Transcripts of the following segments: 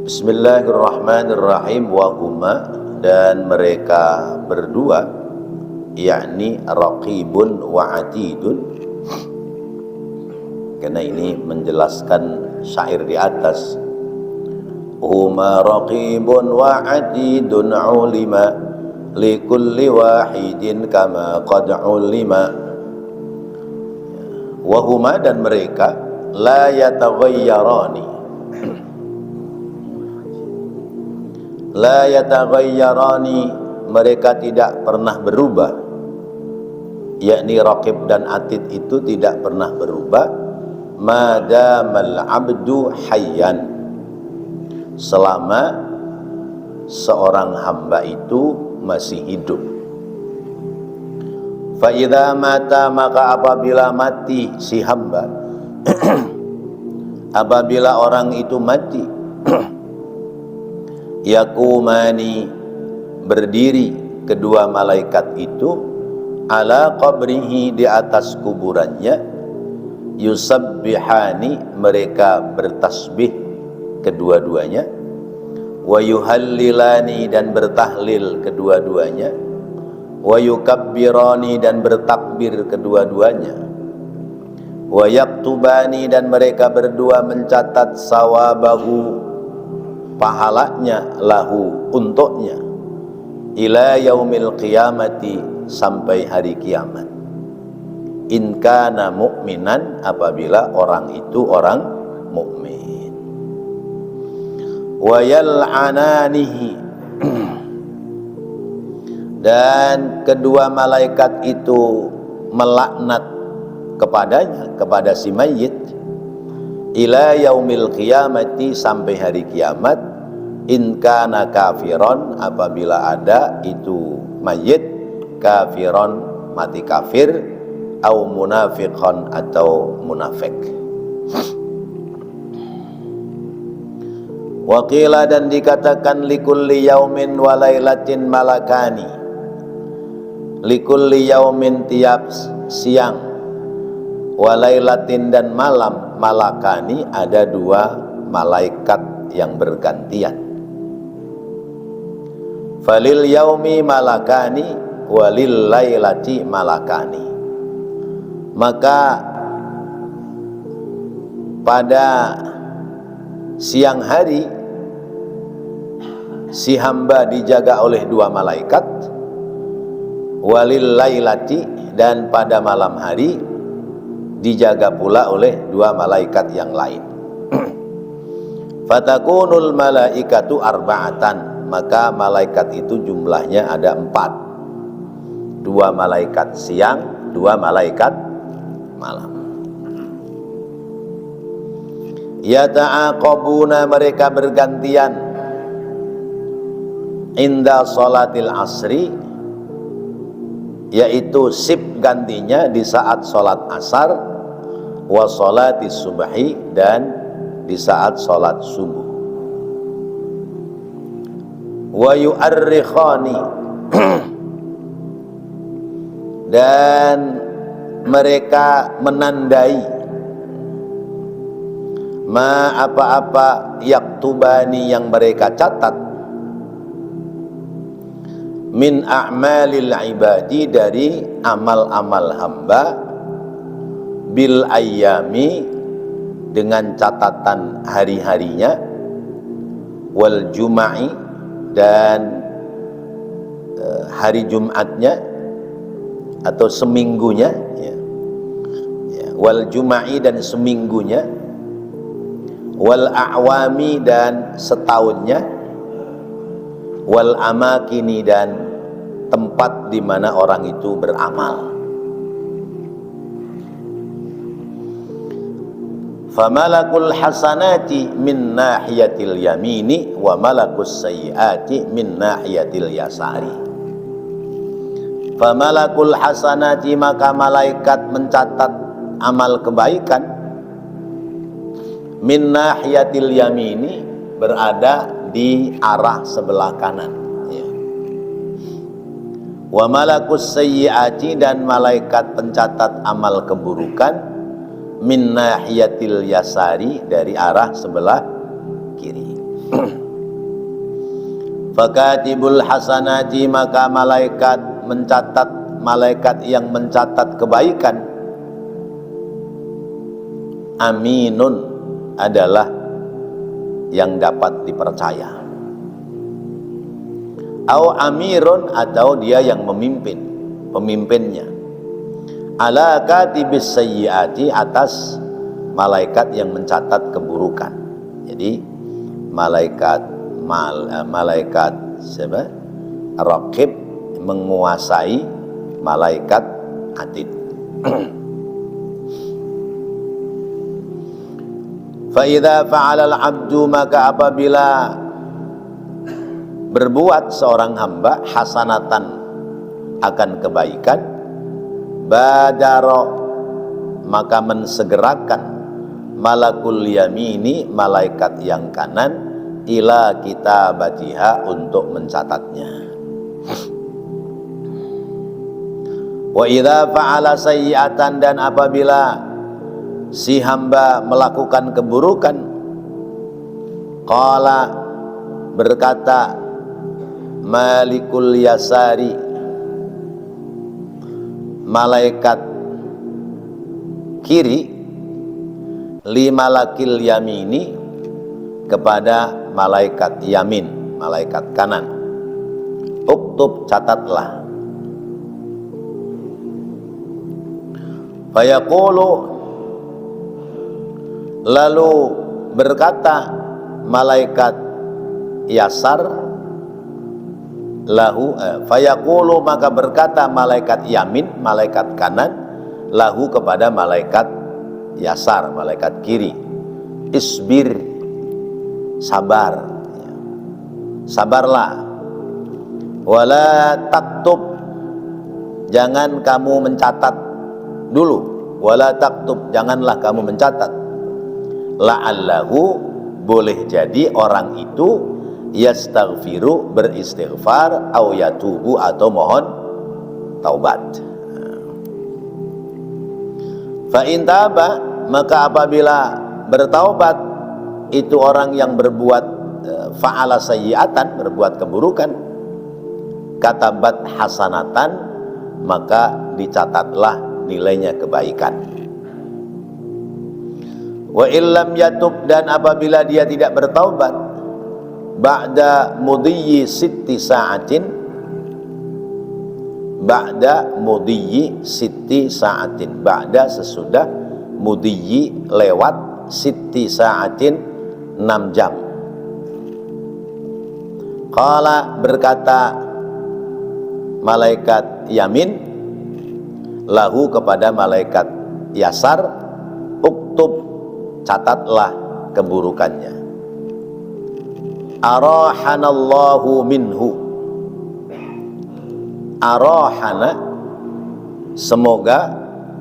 Bismillahirrahmanirrahim. Wa huma, dan mereka berdua, yakni raqibun wa atidun. Karena ini menjelaskan syair di atas. Huma raqibun wa atidun ulima likulli wahidin kama qad ulima. Wa huma, dan mereka la yataghayyarani, la yataghayyarani, mereka tidak pernah berubah, yakni raqib dan atid itu tidak pernah berubah, madamal abdu hayyan, selama seorang hamba itu masih hidup. Fa idza mata, maka apabila mati si hamba apabila orang itu mati, yakumani, berdiri kedua malaikat itu, ala qabrihi, di atas kuburannya, yusabbihani, mereka bertasbih kedua-duanya, wa yuhallilani, dan bertahlil kedua-duanya, wa yukabbirani, dan bertakbir kedua-duanya, wa yaktubani, dan mereka berdua mencatat sawabahu, pahalanya, lahu, untuknya, ila yaumil qiyamati, sampai hari kiamat. In kana mu'minan, apabila orang itu orang mukmin. Wa yal'ananihi, dan kedua malaikat itu melaknat kepadanya, kepada si mayit, ila yaumil qiyamati, sampai hari kiamat. In kana kafiron, apabila ada itu mayit kafiron, mati kafir, au munafiqon, atau munafik. Waqila, dan dikatakan likulli yaumin wa lailatin malakani, likulli yaumin, tiap siang, wa lailatin, dan malam, malakani, ada dua malaikat yang bergantian. Falil yaumi malakani, walil lailati malakani, maka pada siang hari si hamba dijaga oleh dua malaikat, walil lailati, dan pada malam hari dijaga pula oleh dua malaikat yang lain. Fatakunul malaikatu arba'atan, maka malaikat itu jumlahnya ada 4. 2 malaikat siang, 2 malaikat malam. Yata'aqabuna, mereka bergantian, inda sholatil asri, yaitu sip gantinya di saat sholat asar, wa sholatis subhi, dan di saat sholat subuh. Wa yu'arrikhani, dan mereka menandai, ma, apa-apa, yaktubani, yang mereka catat, min a'malil ibadi, dari amal-amal hamba, bil ayyami, dengan catatan hari-harinya, wal juma'i, dan hari Jumatnya atau seminggunya, ya. Wal juma'i, dan seminggunya, wal a'wami, dan setahunnya, wal amakini, dan tempat di mana orang itu beramal. Famalakul hasanati min nahiyatil yamini, wa malakus sayyiati min nahiyatil yasari. Famalakul hasanati, maka malaikat mencatat amal kebaikan, min nahiyatil yamini, berada di arah sebelah kanan, ya. Wa malakus sayyiati, dan malaikat pencatat amal keburukan, min nahiyatil yasari, dari arah sebelah kiri. Fakatibul hasanati, maka malaikat mencatat, malaikat yang mencatat kebaikan, aminun, adalah yang dapat dipercaya. Au amirun, atau dia yang memimpin, pemimpinnya. Ala katibis sayyiati, atas malaikat yang mencatat keburukan. Jadi malaikat siapa? Raqib menguasai malaikat atid. Fa idza fa'ala al-'abdu, maka apabila berbuat seorang hamba hasanatan, akan kebaikan, badara, maka mensegerakan malakul yamini, malaikat yang kanan, ila kitabatiha, untuk mencatatnya. Wa idza fa'ala sayyi'atan, dan apabila si hamba melakukan keburukan, qala, berkata malikul yasari, malaikat kiri, li malakil yamini, kepada malaikat yamin, malaikat kanan, uktub, catatlah. Fayaqulu, lalu berkata malaikat yasar lahu, fayaqulu, maka berkata malaikat yamin, malaikat kanan, lahu, kepada malaikat yasar, malaikat kiri, isbir, sabar, sabarlah, wala taktub, jangan kamu mencatat dulu, wala taktub, janganlah kamu mencatat, la'allahu, boleh jadi orang itu yastaghfiru, beristighfar, au yatubu, atau mohon taubat. Fa in taba, maka apabila bertaubat itu orang yang berbuat fa'ala sayyi'atan, berbuat keburukan, katabat hasanatan, maka dicatatlah nilainya kebaikan. Wa illam yatub, dan apabila dia tidak bertaubat, ba'da mudiyyi sitti sa'atin, ba'da mudiyyi sitti sa'atin, ba'da, sesudah, mudiyyi, lewat, sitti sa'atin, 6 jam. Qala, berkata malaikat yamin lahu, kepada malaikat yasar, uktub, catatlah keburukannya. Arahanallahu minhu, arahana, semoga,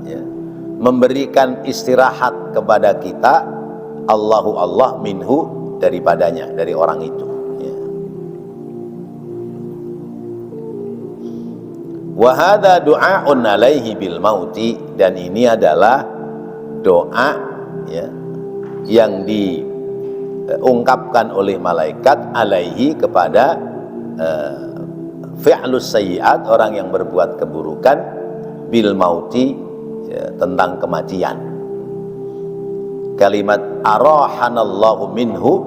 ya, memberikan istirahat kepada kita, Allahu, Allah, minhu, daripadanya, dari orang itu, ya. Wa hadza du'aun alaihi bil mauti, dan ini adalah doa, ya, yang diungkapkan oleh malaikat alaihi, kepada fi'lus sayyi'at, orang yang berbuat keburukan, bil mauti, ya, tentang kematian. Kalimat arahanallahu minhu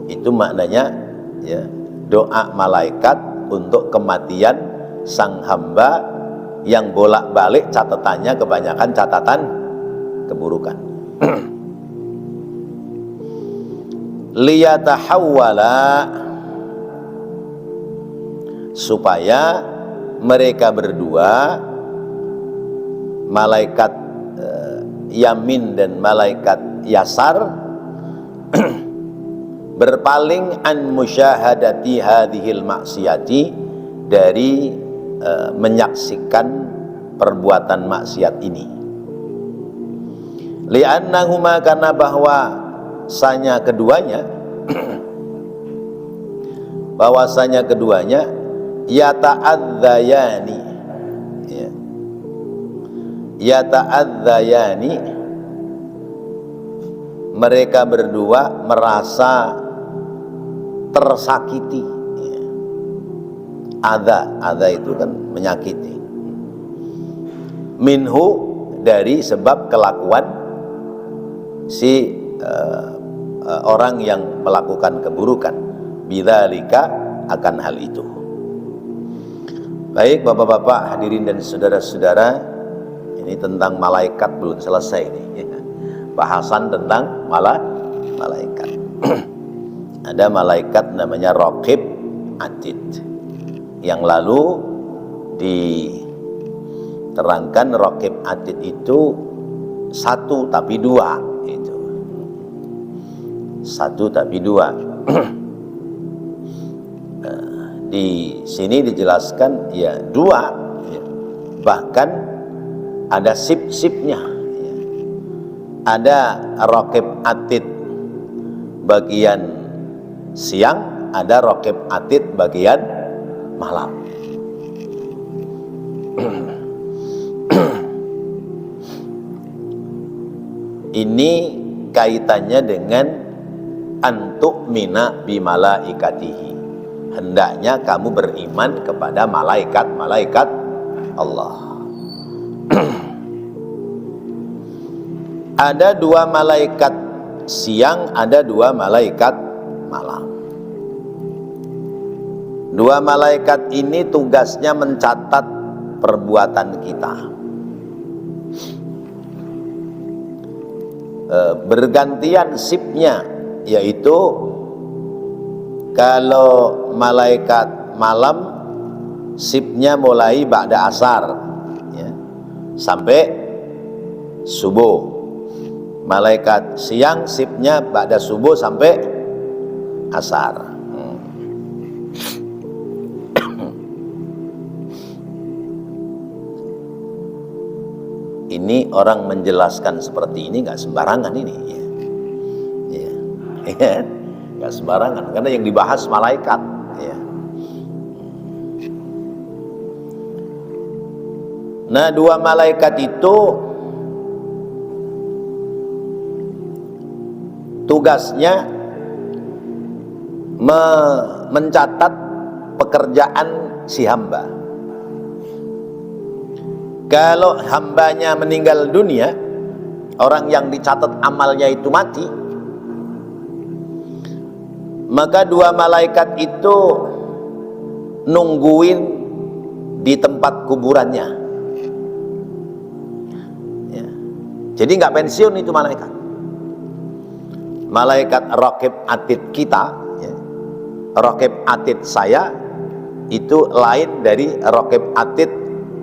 itu maknanya, ya, doa malaikat untuk kematian sang hamba yang bolak-balik catatannya kebanyakan catatan keburukan. Liyatahawwala, supaya mereka berdua, malaikat yamin dan malaikat yasar, berpaling an musyahadati hadhil maksiyati, dari menyaksikan perbuatan maksiat ini. Li'annahuma, karena bahwasanya keduanya yata'adzayani, ya, yata'adzayani, mereka berdua merasa tersakiti. Ya. Adza itu kan menyakiti. Minhu, dari sebab kelakuan si orang yang melakukan keburukan. Bidzalika, akan hal itu. Baik bapak-bapak, hadirin dan saudara-saudara, ini tentang malaikat belum selesai nih. Bahasan tentang malaikat. Ada malaikat namanya Raqib Atid. Yang lalu diterangkan Raqib Atid itu satu tapi dua, itu. Satu tapi dua. Di sini dijelaskan ya dua, ya. Bahkan ada sip-sipnya, ya. Ada Raqib Atid bagian siang, ada Raqib Atid bagian malam. Ini kaitannya dengan antuk mina bimalaikatihi. Hendaknya kamu beriman kepada malaikat-malaikat Allah. Ada dua malaikat siang, ada dua malaikat malam. Dua malaikat ini tugasnya mencatat perbuatan kita. Bergantian sipnya, yaitu kalau malaikat malam sipnya mulai ba'da asar, ya, sampai subuh. Malaikat siang sipnya ba'da subuh sampai asar. Ini orang menjelaskan seperti ini nggak sembarangan ini, ya. Ya. Nggak sembarangan, karena yang dibahas malaikat, ya. Nah, dua malaikat itu tugasnya mencatat pekerjaan si hamba. Kalau hambanya meninggal dunia, orang yang dicatat amalnya itu mati, maka dua malaikat itu nungguin di tempat kuburannya, ya. Jadi nggak pensiun itu malaikat. Malaikat Raqib Atid kita, ya. Raqib Atid saya itu lain dari Raqib Atid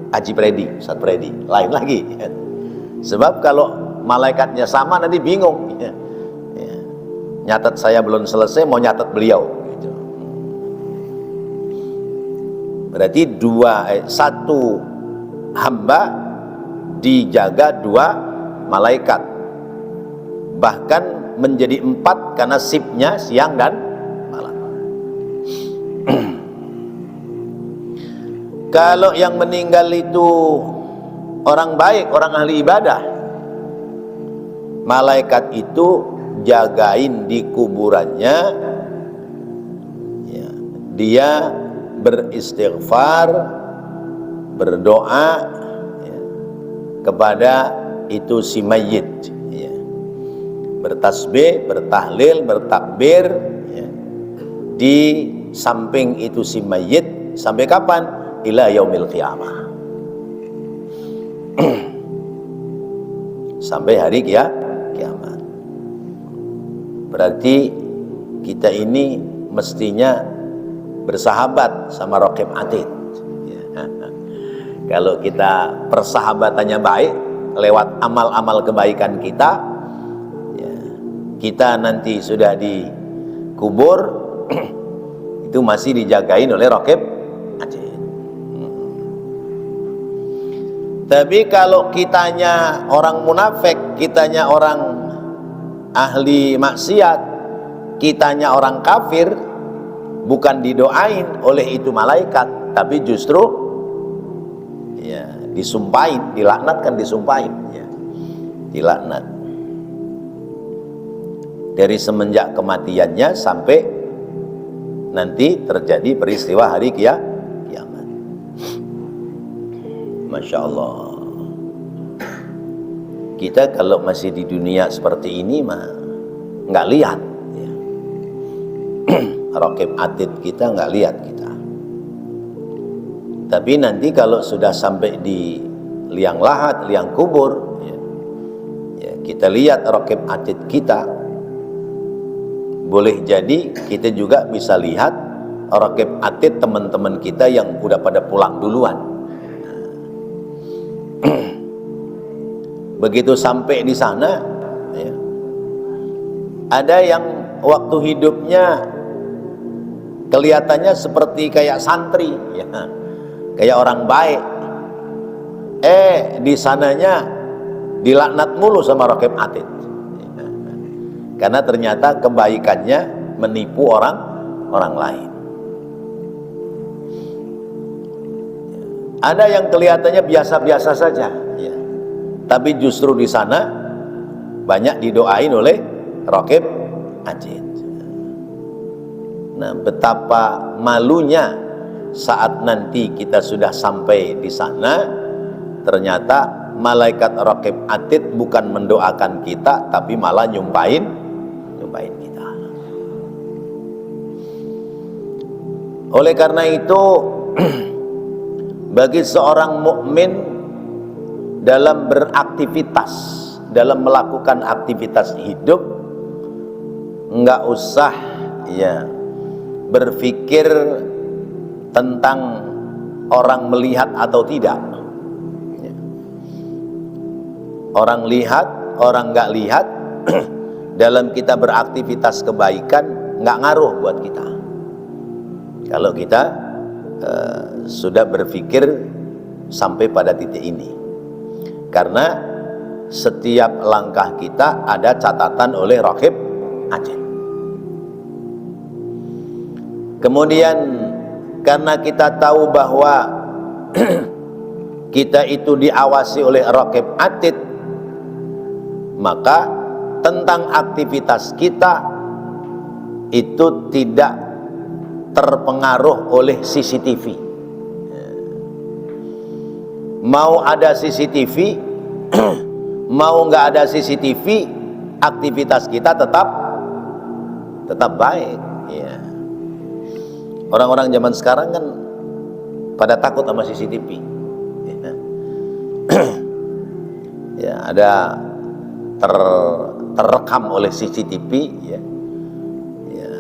Haji Predi, Ustaz Predi, lain lagi, ya. Sebab kalau malaikatnya sama nanti bingung, ya. Ya. Nyatat saya belum selesai, mau nyatat beliau, gitu. Berarti satu hamba dijaga dua malaikat, bahkan menjadi 4 karena sipnya siang dan malam. Kalau yang meninggal itu orang baik, orang ahli ibadah, malaikat itu jagain di kuburannya, ya. Dia beristighfar, berdoa, ya, kepada itu si mayit, ya. Bertasbih, bertahlil, bertakbir, ya, di samping itu si mayit. Sampai kapan? Ila yaumil qiyamah. Sampai hari kiamat. Berarti kita ini mestinya bersahabat sama Raqib Atid, ya. Kalau kita persahabatannya baik lewat amal-amal kebaikan kita, ya, kita nanti sudah dikubur itu masih dijagain oleh Raqib Atid. Tapi kalau kitanya orang munafik, kitanya orang ahli maksiat, kitanya orang kafir, bukan didoain oleh itu malaikat, tapi justru, ya, disumpahin, dilaknatkan, disumpahin, ya, dilaknat. Dari semenjak kematiannya sampai nanti terjadi peristiwa hari kiamat. Masya Allah. Kita kalau masih di dunia seperti ini mah nggak lihat ya. Raqib atid kita nggak lihat kita. Tapi nanti kalau sudah sampai di liang lahat, liang kubur ya, ya, kita lihat raqib atid kita. Boleh jadi kita juga bisa lihat raqib atid teman-teman kita yang udah pada pulang duluan. Begitu sampai di sana ya, ada yang waktu hidupnya kelihatannya seperti kayak santri ya, kayak orang baik, di sananya dilaknat mulu sama raqib atid ya, karena ternyata kebaikannya menipu orang lain. Ada yang kelihatannya biasa-biasa saja ya, tapi justru di sana banyak didoain oleh raqib atid. Nah, betapa malunya saat nanti kita sudah sampai di sana, ternyata malaikat raqib atid bukan mendoakan kita, tapi malah nyumpahin kita. Oleh karena itu, bagi seorang mukmin dalam beraktivitas, dalam melakukan aktivitas hidup, nggak usah ya berpikir tentang orang melihat atau tidak. Orang lihat, orang nggak lihat, dalam kita beraktivitas kebaikan nggak ngaruh buat kita. Kalau kita sudah berpikir sampai pada titik ini, karena setiap langkah kita ada catatan oleh raqib atid. Kemudian karena kita tahu bahwa kita itu diawasi oleh raqib atid, maka tentang aktivitas kita itu tidak terpengaruh oleh CCTV. Mau ada CCTV, mau nggak ada CCTV, aktivitas kita tetap baik. Ya. Orang-orang zaman sekarang kan pada takut sama CCTV. Ya, ya ada terrekam oleh CCTV. Ya. Ya.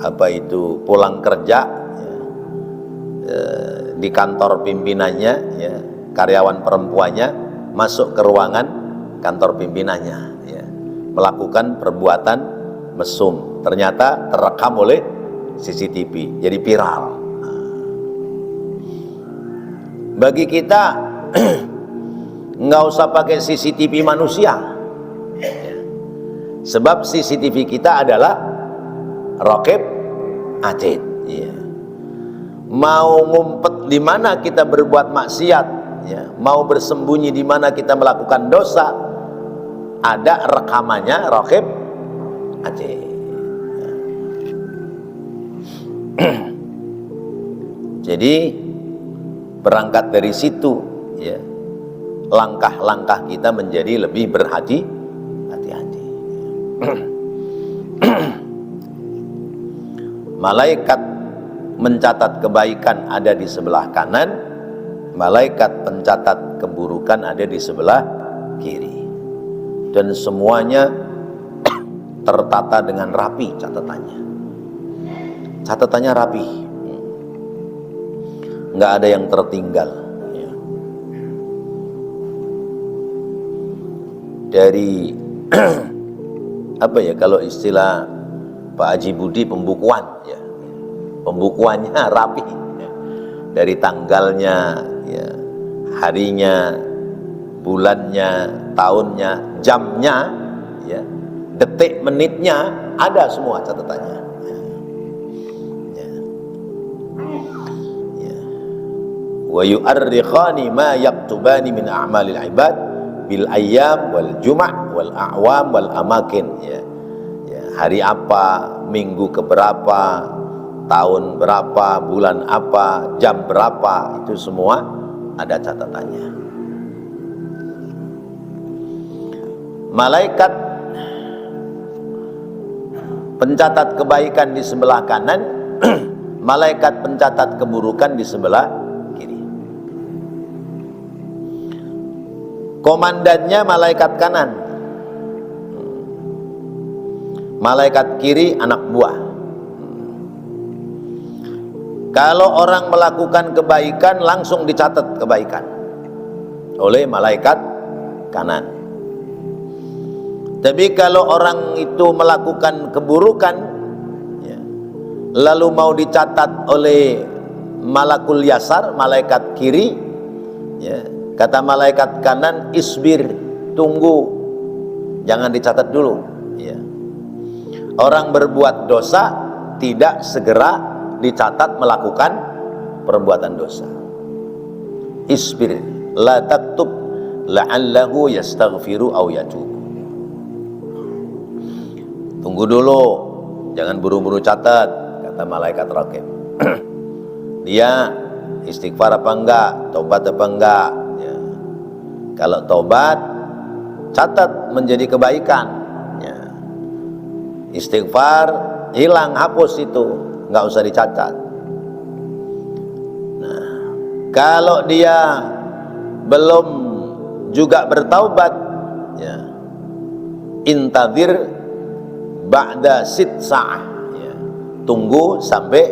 Apa itu pulang kerja ya, di kantor pimpinannya, ya, karyawan perempuannya masuk ke ruangan kantor pimpinannya, ya, melakukan perbuatan mesum, ternyata terekam oleh CCTV, jadi viral. Bagi kita nggak usah pakai CCTV manusia, ya, sebab CCTV kita adalah raqib atid. Ya. Mau ngumpet di mana kita berbuat maksiat, ya, mau bersembunyi di mana kita melakukan dosa, ada rekamannya raqib atid. Jadi berangkat dari situ, ya, langkah-langkah kita menjadi lebih berhati-hati. Malaikat mencatat kebaikan ada di sebelah kanan, malaikat pencatat keburukan ada di sebelah kiri, dan semuanya tertata dengan rapi catatannya rapi, nggak ada yang tertinggal. Dari apa ya, kalau istilah Pak Haji Budi, pembukuan, ya, pembukuannya rapi, ya. Dari tanggalnya, ya, harinya, bulannya, tahunnya, jamnya, ya, detik menitnya, ada semua catatannya. Ya. Ya. Wa yu'arrikhani ma yaktubani min a'malil ibad bil ayyam wal juma' wal a'wam wal amakin. Ya. Ya, hari apa, minggu keberapa, tahun berapa, bulan apa, jam berapa, itu semua ada catatannya. Malaikat pencatat kebaikan di sebelah kanan, malaikat pencatat keburukan di sebelah kiri. Komandannya malaikat kanan, malaikat kiri anak buah. Kalau orang melakukan kebaikan, langsung dicatat kebaikan oleh malaikat kanan. Tapi kalau orang itu melakukan keburukan, ya, lalu mau dicatat oleh malakul yasar, malaikat kiri, ya, kata malaikat kanan, isbir, tunggu, jangan dicatat dulu. Ya. Orang berbuat dosa tidak segera dicatat melakukan perbuatan dosa. Isbir, la taktub, la'allahu yastaghfiru aw yatub. Tunggu dulu, jangan buru-buru catat, kata malaikat raqib. Dia istighfar apa enggak, tobat apa enggak, ya. Kalau tobat, catat menjadi kebaikan, ya. Istighfar hilang, hapus itu, nggak usah dicatat. Nah, kalau dia belum juga bertaubat, ya, intadzir ba'da sit sa'ah, ya, tunggu sampai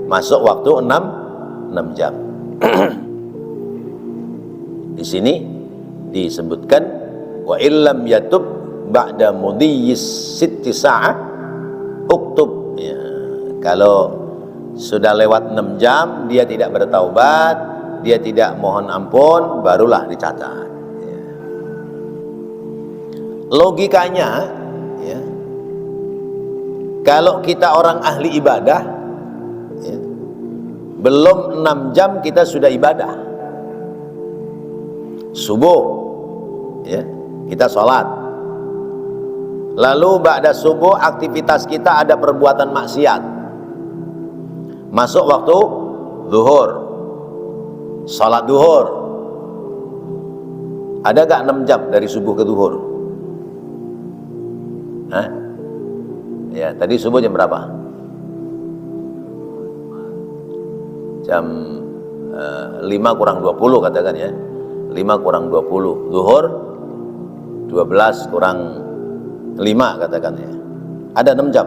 masuk waktu 6 jam. Di sini disebutkan wa illam yatub ba'da mudhiyyis sitti sa'ah uktub, ya. Kalau sudah lewat 6 jam dia tidak bertaubat, dia tidak mohon ampun, barulah dicatat, ya. Logikanya, ya, kalau kita orang ahli ibadah, ya, belum 6 jam kita sudah ibadah. Subuh, ya, kita sholat, lalu ba'da subuh aktivitas kita ada perbuatan maksiat, masuk waktu zuhur, sholat zuhur, ada gak 6 jam dari subuh ke zuhur? Hah? Ya, tadi subuh jam berapa? Jam 5 kurang 20 katakan, ya, 5 kurang 20, zuhur 12 kurang 5 katakan, ya. Ada 6 jam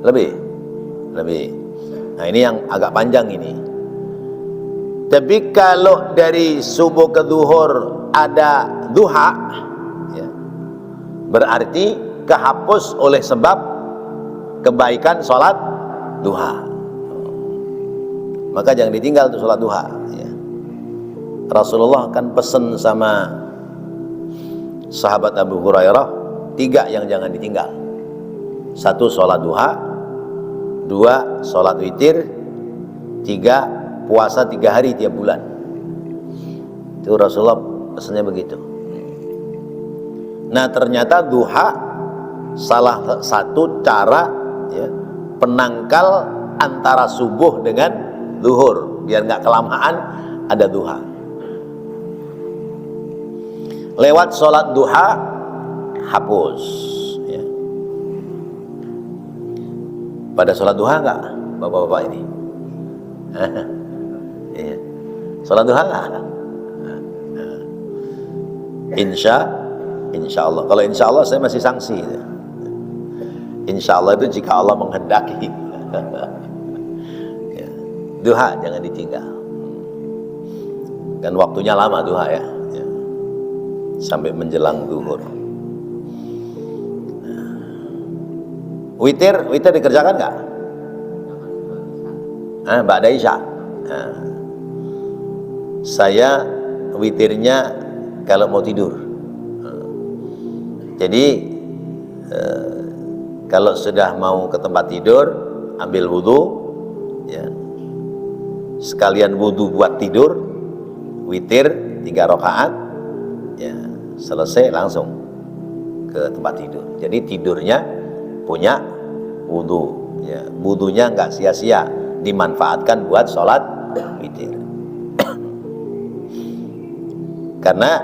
lebih. Nah, ini yang agak panjang ini. Tapi kalau dari subuh ke zuhur ada duha, ya, berarti kehapus oleh sebab kebaikan sholat duha. Maka jangan ditinggal tuh sholat duha, ya. Rasulullah kan pesen sama sahabat Abu Hurairah 3 yang jangan ditinggal. 1 sholat duha, 2 sholat witir, 3 puasa 3 hari tiap bulan. Itu Rasulullah pesannya begitu. Nah, ternyata duha salah satu cara, ya, penangkal antara subuh dengan zuhur, biar nggak kelamaan ada duha. Lewat sholat duha hapus, ya. Pada sholat duha nggak bapak-bapak ini? Ya. Sholat duha nggak? Insya Allah. Kalau insya Allah saya masih sanksi. Insya Allah itu jika Allah menghendaki. Ya. Duha jangan ditinggal. Kan waktunya lama duha, ya. Ya. Sampai menjelang zuhur. Witir dikerjakan nggak? Ba'da Isya. Saya witirnya kalau mau tidur. Jadi kalau sudah mau ke tempat tidur, ambil wudhu, ya, sekalian wudhu buat tidur, witir 3 rakaat, ya, selesai langsung ke tempat tidur. Jadi tidurnya punya wudhu, ya, wudunya nggak sia-sia, dimanfaatkan buat sholat witir. Karena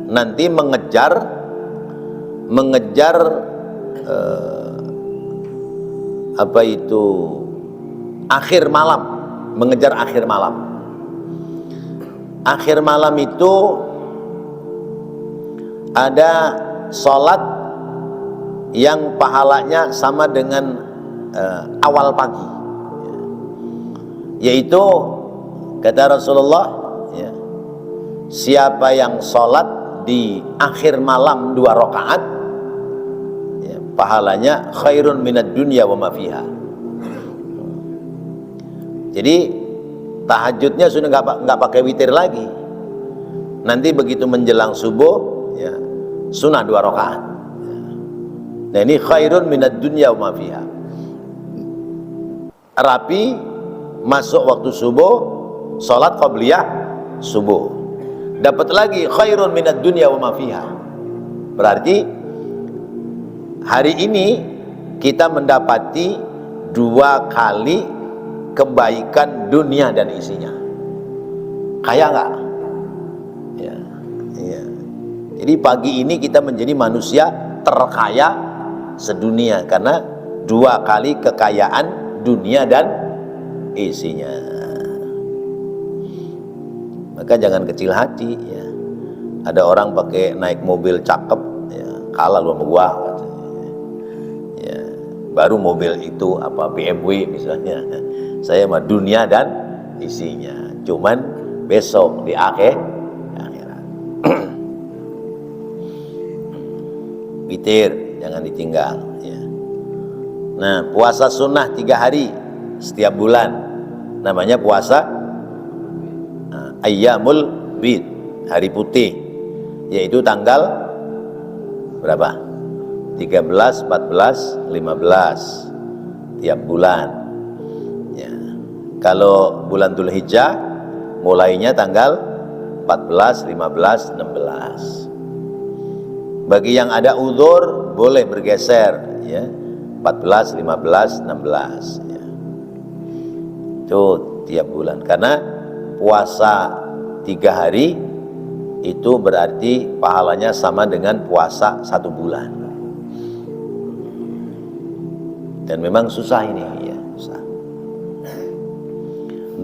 nanti mengejar apa itu akhir malam, mengejar akhir malam. Akhir malam itu ada sholat yang pahalanya sama dengan awal pagi, yaitu kata Rasulullah, ya, siapa yang sholat di akhir malam 2 rakaat, ya, pahalanya khairun minad dunya wa ma fiha. Jadi tahajudnya sudah nggak pakai witir lagi. Nanti begitu menjelang subuh, ya, sunnah 2 rakaat. Nah ini khairun minad dunya wa ma fiha. Rapi, masuk waktu subuh, sholat qabliyah subuh, dapat lagi khairun minad dunya wa ma fiha. Berarti hari ini kita mendapati 2 kali kebaikan dunia dan isinya. Kaya nggak? Ya, ya. Jadi pagi ini kita menjadi manusia terkaya sedunia karena 2 kali kekayaan dunia dan isinya. Maka jangan kecil hati, ya. Ada orang pakai naik mobil cakep, ya, kalah lu sama gua, ya, baru mobil itu apa BMW misalnya. Saya mah dunia dan isinya. Cuman besok di akhirat. Witir jangan ditinggal, ya. Nah, puasa sunnah 3 hari setiap bulan, namanya puasa Ayyamul Bid, hari putih, yaitu tanggal berapa? 13, 14, 15 tiap bulan, ya. Kalau bulan Dzulhijjah mulainya tanggal 14, 15, 16. Bagi yang ada uzur boleh bergeser, ya, 14, 15, 16, ya. Itu tiap bulan. Karena puasa 3 hari itu berarti pahalanya sama dengan puasa 1 bulan. Dan memang susah ini, ya, susah.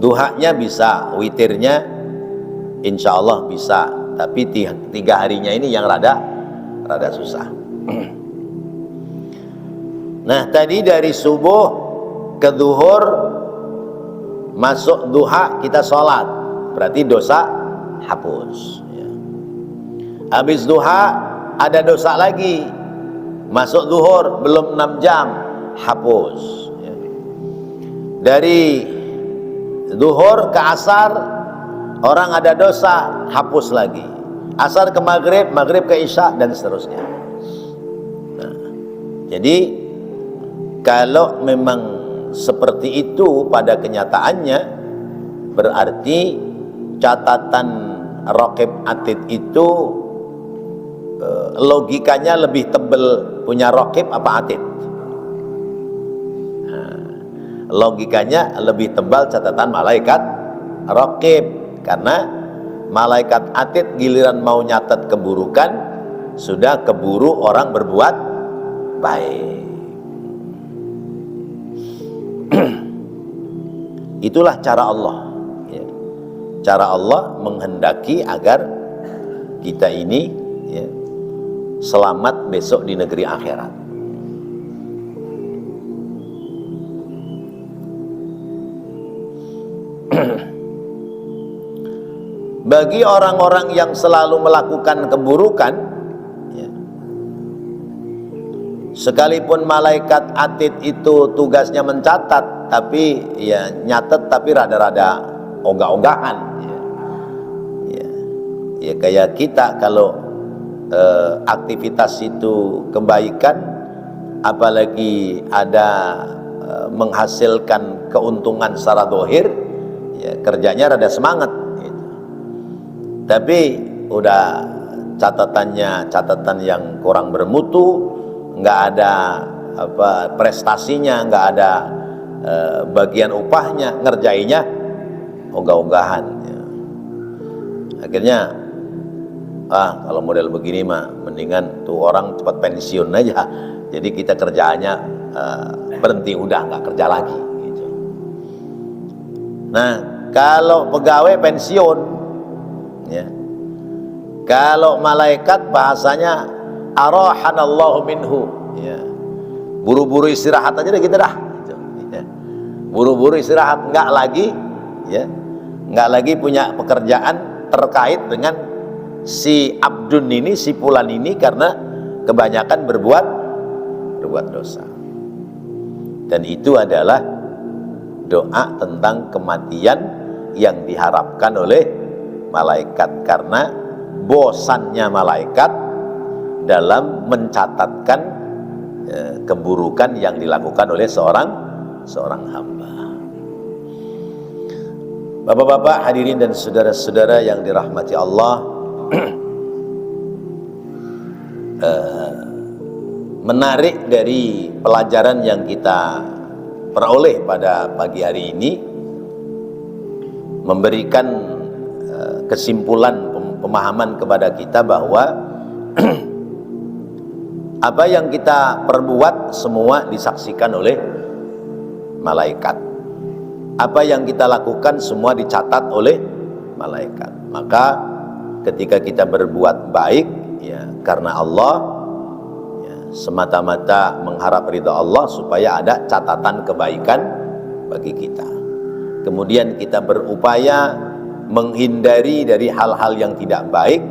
Duhanya bisa, witirnya insya Allah bisa, tapi 3 harinya ini yang rada susah. Nah, tadi dari subuh ke zuhur masuk duha kita sholat, berarti dosa hapus, ya. Habis duha ada dosa lagi, masuk zuhur belum 6 jam hapus, ya. Dari zuhur ke asar orang ada dosa hapus lagi, asar ke maghrib, maghrib ke isya, dan seterusnya. Nah, jadi kalau memang seperti itu pada kenyataannya, berarti catatan Raqib Atid itu logikanya lebih tebel punya Raqib apa Atid? Nah, logikanya lebih tebal catatan malaikat Raqib, karena malaikat Atid giliran mau nyatet keburukan sudah keburu orang berbuat baik. Itulah cara Allah, ya. Cara Allah menghendaki agar kita ini, ya, selamat besok di negeri akhirat. Bagi orang-orang yang selalu melakukan keburukan, ya, sekalipun malaikat Atid itu tugasnya mencatat, tapi ya nyatet tapi rada-rada ogah-ogahan, ya. Ya, ya kayak kita kalau aktivitas itu kebaikan, apalagi ada menghasilkan keuntungan secara zahir, ya kerjanya rada semangat, gitu. Tapi udah catatan yang kurang bermutu, nggak ada prestasinya, nggak ada bagian upahnya, ngerjainnya ogah-ogahan. Ya. Akhirnya kalau model begini mah mendingan tuh orang cepat pensiun aja. Jadi kita kerjaannya berhenti, udah nggak kerja lagi. Gitu. Nah, kalau pegawai pensiun, ya. Kalau malaikat bahasanya arahanallahu minhu, ya. Buru-buru istirahat aja deh kita dah. Gitu. Ya. Buru-buru istirahat, nggak lagi, ya, nggak lagi punya pekerjaan terkait dengan si abdun ini, si fulan ini, karena kebanyakan berbuat dosa. Dan itu adalah doa tentang kematian yang diharapkan oleh malaikat, karena bosannya malaikat dalam mencatatkan keburukan yang dilakukan oleh seorang hamba. Bapak-bapak, hadirin dan saudara-saudara yang dirahmati Allah, menarik dari pelajaran yang kita peroleh pada pagi hari ini, memberikan kesimpulan pemahaman kepada kita bahwa apa yang kita perbuat semua disaksikan oleh malaikat. Apa yang kita lakukan semua dicatat oleh malaikat. Maka ketika kita berbuat baik, ya, karena Allah, ya, semata-mata mengharap ridha Allah supaya ada catatan kebaikan bagi kita. Kemudian kita berupaya menghindari dari hal-hal yang tidak baik,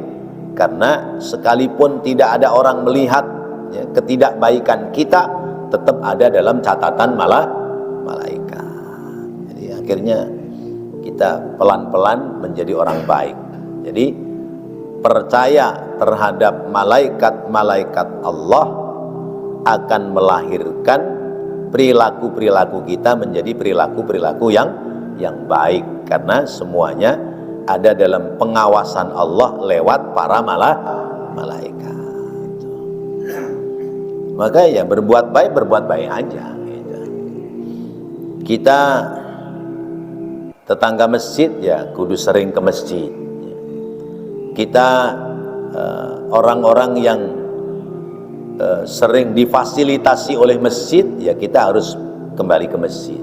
karena sekalipun tidak ada orang melihat, ya, ketidakbaikan kita tetap ada dalam catatan malaikat. Jadi akhirnya kita pelan-pelan menjadi orang baik. Jadi percaya terhadap malaikat-malaikat Allah akan melahirkan perilaku-perilaku kita menjadi perilaku-perilaku yang baik, karena semuanya ada dalam pengawasan Allah lewat para malaikat. Maka ya berbuat baik aja. Gitu. Kita tetangga masjid, ya kudu sering ke masjid. Kita orang-orang yang sering difasilitasi oleh masjid, ya kita harus kembali ke masjid.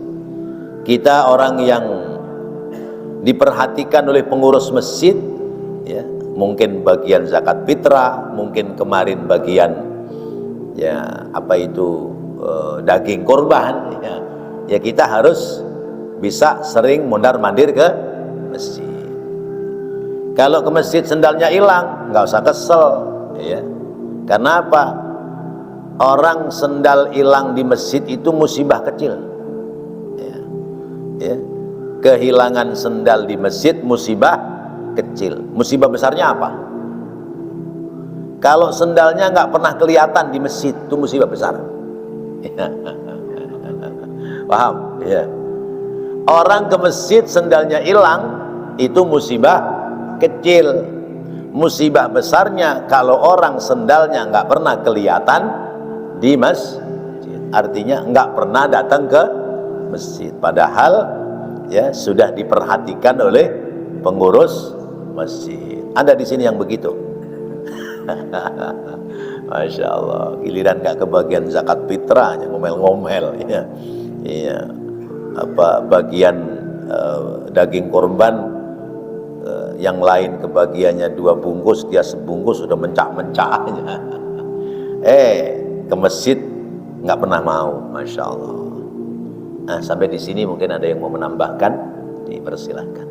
Kita orang yang diperhatikan oleh pengurus masjid, ya, mungkin bagian zakat fitrah, mungkin kemarin bagian, ya, daging korban, ya kita harus bisa sering mondar-mandir ke masjid. Kalau ke masjid sendalnya hilang, nggak usah kesel, ya. Karena apa? Orang sendal hilang di masjid itu musibah kecil, ya. Kehilangan sendal di masjid musibah kecil. Musibah besarnya apa? Kalau sendalnya nggak pernah kelihatan di masjid, itu musibah besar. Paham? Ya. Orang ke masjid sendalnya hilang, itu musibah kecil. Musibah besarnya kalau orang sendalnya nggak pernah kelihatan di masjid, artinya nggak pernah datang ke masjid, padahal ya sudah diperhatikan oleh pengurus masjid. Ada di sini yang begitu? Masya Allah, giliran nggak kebagian zakat fitrahnya ngomel-ngomel, ya. Iya. Bagian daging korban, yang lain kebagiannya 2 bungkus, dia sebungkus sudah mencak-mencaknya. Ke masjid nggak pernah mau, Masya Allah. Nah, sampai di sini mungkin ada yang mau menambahkan, dipersilahkan.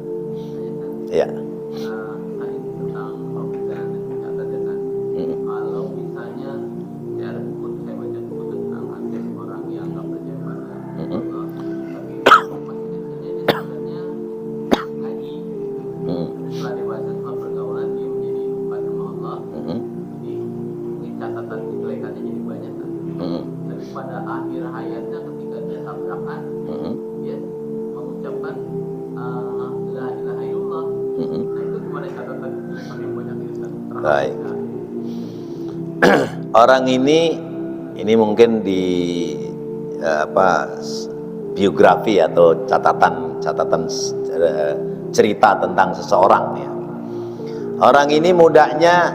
Ya. Kalau misalnya ya ada buku saya baca buku tentang hadis orang yang nggak percaya pada Allah, tapi masih kecilnya dia sebenarnya ngaji. Setelah dewasa, setelah pergaulan dia menjadi lupa sama Allah. Jadi mungkin catatan kejelekannya jadi banyak kan. Tapi pada akhir hayatnya ketika dia tabrakan, dia mengucapkan la ilaha illallah. Nah itu gimana catatan kejelekan yang banyak itu? Baik. Orang ini Ini mungkin di biografi atau catatan cerita tentang seseorang ya. Orang ini mudanya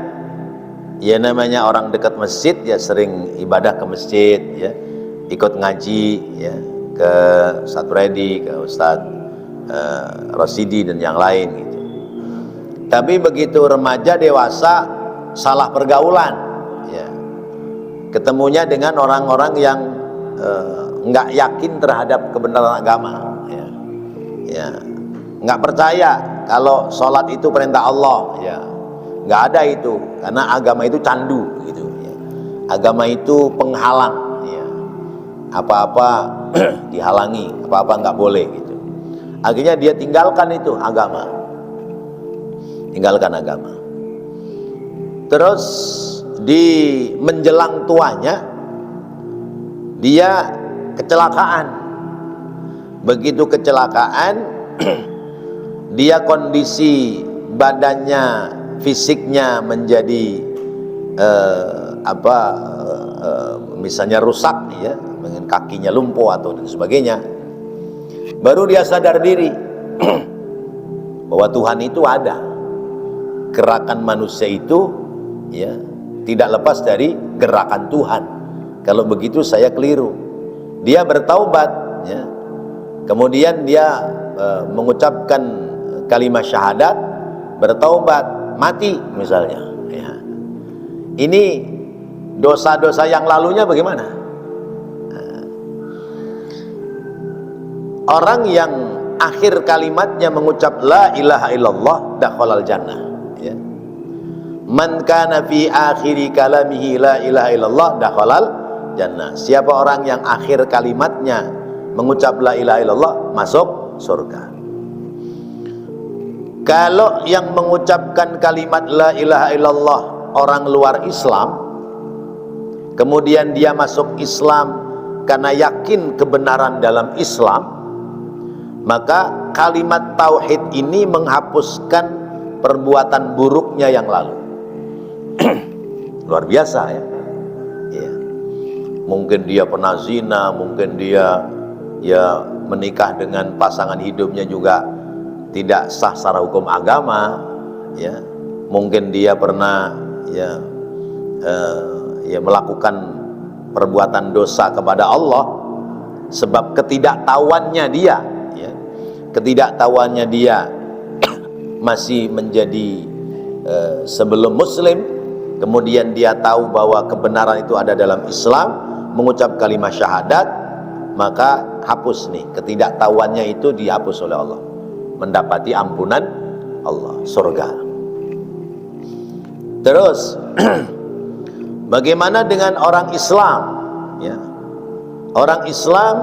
ya namanya orang dekat masjid ya, sering ibadah ke masjid ya, ikut ngaji ya, ke Ustadz Freddy, ke Ustadz Rosidi dan yang lain gitu. Tapi begitu remaja dewasa salah pergaulan ya, ketemunya dengan orang-orang yang nggak yakin terhadap kebenaran agama ya, ya nggak percaya kalau sholat itu perintah Allah ya, nggak ada itu, karena agama itu candu gitu ya. Agama itu penghalang ya, apa-apa dihalangi, apa-apa nggak boleh gitu. Akhirnya dia tinggalkan itu agama, tinggalkan agama. Terus di menjelang tuanya dia kecelakaan. Begitu kecelakaan dia kondisi badannya, fisiknya menjadi misalnya rusak ya, dengan kakinya lumpuh atau dan sebagainya. Baru dia sadar diri bahwa Tuhan itu ada. Gerakan manusia itu ya tidak lepas dari gerakan Tuhan. Kalau begitu saya keliru. Dia bertaubat ya. Kemudian dia mengucapkan kalimat syahadat, bertaubat, mati misalnya ya. Ini dosa-dosa yang lalunya bagaimana? Orang yang akhir kalimatnya mengucap la ilaha illallah dakhalal jannah ya. Man kana fi akhiri kalamihi la ilaha illallah dakhalal jannah. Siapa orang yang akhir kalimatnya mengucap la ilaha illallah masuk surga. Kalau yang mengucapkan kalimat la ilaha illallah orang luar Islam, kemudian dia masuk Islam karena yakin kebenaran dalam Islam, maka kalimat tauhid ini menghapuskan perbuatan buruknya yang lalu. Luar biasa ya. Ya. Mungkin dia pernah zina, mungkin dia ya menikah dengan pasangan hidupnya juga tidak sah secara hukum agama ya. Mungkin dia pernah ya melakukan perbuatan dosa kepada Allah sebab ketidaktahuannya dia ya. Ketidaktahuannya dia masih menjadi sebelum muslim, kemudian dia tahu bahwa kebenaran itu ada dalam Islam, mengucap kalimat syahadat, maka hapus nih ketidaktahuannya, itu dihapus oleh Allah, mendapati ampunan Allah, surga. Terus bagaimana dengan orang Islam ya? Orang Islam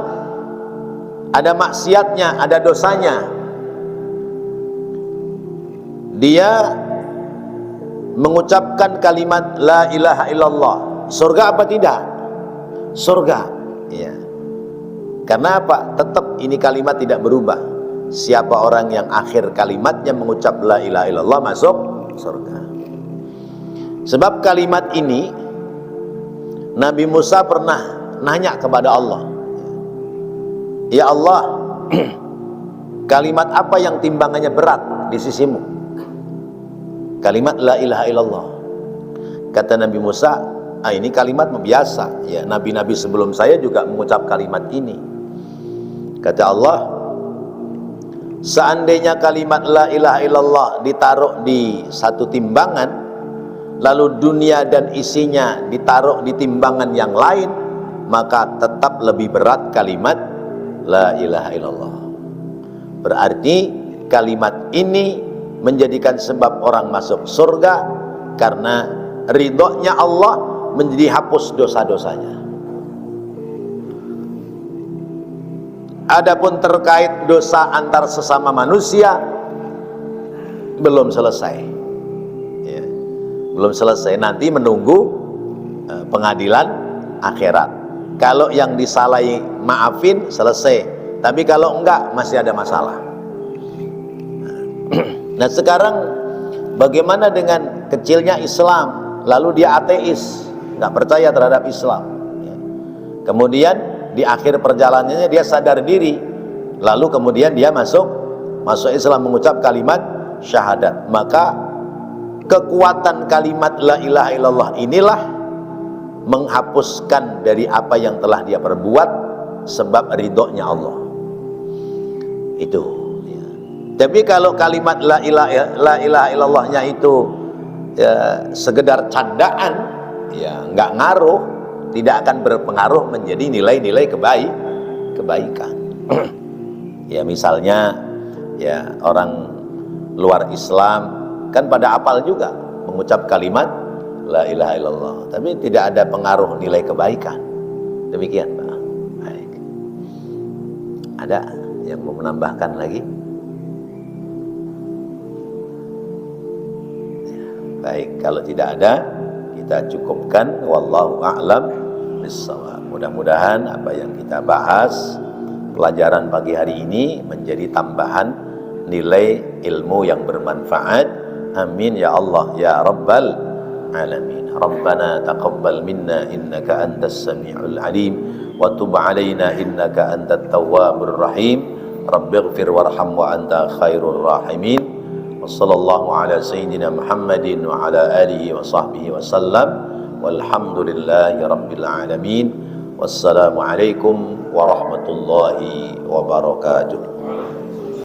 ada maksiatnya, ada dosanya, dia mengucapkan kalimat la ilaha illallah, surga apa tidak? Surga ya. Karena apa? Tetap ini kalimat tidak berubah. Siapa orang yang akhir kalimatnya mengucap la ilaha illallah masuk surga. Sebab kalimat ini Nabi Musa pernah nanya kepada Allah, ya Allah, kalimat apa yang timbangannya berat di sisimu? Kalimat la ilaha illallah. Kata Nabi Musa, ini kalimat biasa ya, nabi-nabi sebelum saya juga mengucap kalimat ini. Kata Allah, seandainya kalimat la ilaha illallah ditaruh di satu timbangan, lalu dunia dan isinya ditaruh di timbangan yang lain, maka tetap lebih berat kalimat la ilaha illallah. Berarti kalimat ini menjadikan sebab orang masuk surga, karena ridhonya Allah menjadi hapus dosa-dosanya. Adapun terkait dosa antar sesama manusia belum selesai ya. Belum selesai, nanti menunggu pengadilan akhirat. Kalau yang disalahi maafin selesai, tapi kalau enggak masih ada masalah. Nah sekarang bagaimana dengan kecilnya Islam, lalu dia ateis, nggak percaya terhadap Islam ya. Kemudian di akhir perjalanannya dia sadar diri, lalu kemudian dia masuk Islam, mengucap kalimat syahadat. Maka kekuatan kalimat la ilaha illallah inilah menghapuskan dari apa yang telah dia perbuat, sebab ridhonya Allah. Itu ya. Tapi kalau kalimat la ilaha illallahnya itu ya, sekedar candaan, ya nggak ngaruh, tidak akan berpengaruh menjadi nilai-nilai kebaikan. Ya misalnya ya orang luar Islam kan pada apal juga mengucap kalimat la ilaha illallah, tapi tidak ada pengaruh nilai kebaikan. Demikian Pak. Baik. Ada yang mau menambahkan lagi? Ya, baik, kalau tidak ada kita cukupkan. Wallahu a'lam bissawab. Mudah-mudahan apa yang kita bahas pelajaran pagi hari ini menjadi tambahan nilai ilmu yang bermanfaat. Amin ya Allah ya Rabbal alamin. Rabbana taqabbal minna innaka antas samiul alim wa tub alaina innaka antat tawwabur rahim. Rabbighfir warham wa anta khairur rahimin. Wa sallallahu ala sayyidina Muhammadin wa ala alihi wa sahbihi wa sallam. Walhamdulillahi rabbil alamin. Wassalamu alaikum warahmatullahi wabarakatuh.